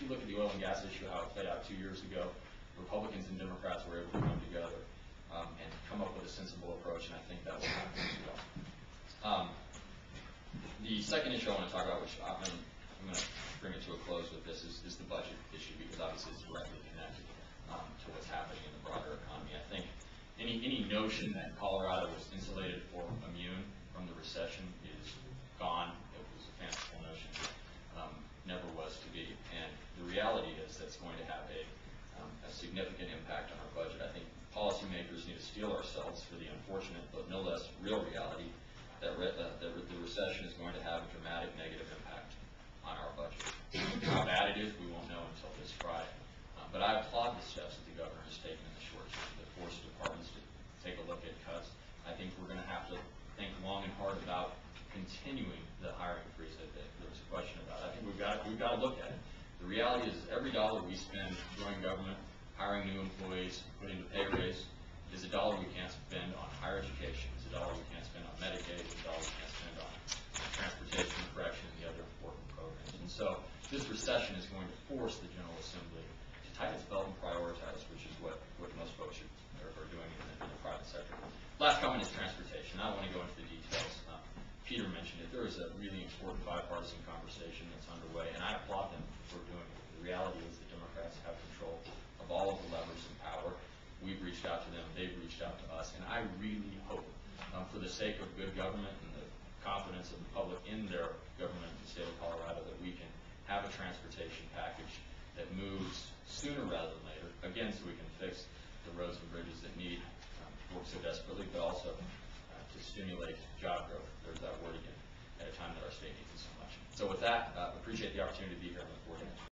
you look at the oil and gas issue, how it played out 2 years ago, Republicans and Democrats were able to come together and come up with a sensible approach, and I think that will happen as well. The second issue I want to talk about, which I'm going to bring it to a close with this, is the budget issue, because obviously it's directly connected to what's happening in the broader economy. I think any notion that Colorado was insulated or immune from the recession is gone. It was a fanciful notion. Never was to be. And the reality is that's going to have a significant impact on our budget. I think policymakers need to steel ourselves for the unfortunate but no less real reality that the recession is going to have a dramatic negative impact on our budget. How bad it is, we won't know until this Friday. But I applaud the steps that the governor has taken in the short term to force departments to take a look at cuts. I think we're going to have to think long and hard about continuing the hiring freeze that there was a question about. I think we've got to look at it. The reality is every dollar we spend growing government, hiring new employees, putting the pay raise, is a dollar we can't spend on higher education. It's a dollar we can't spend on Medicaid. It's a dollar we can't spend on transportation, correction, and the other important programs. And so this recession is going to force the General Assembly to tighten its belt and prioritize, which is what most folks are doing in the private sector. Last comment is transportation. I don't want to go into the details. Peter mentioned it. There is a really important bipartisan conversation that's underway, and I applaud them for doing it. The reality is the Democrats have control of all of the levers and power. We've reached out to them, they've reached out to us, and I really hope, for the sake of good government and the confidence of the public in their government in the state of Colorado, that we can have a transportation package that moves sooner rather than later, again, so we can fix the roads and bridges that need work so desperately, but also to stimulate job growth. There's that word again, at a time that our state needs it so much. So with that, appreciate the opportunity to be here and look forward to it.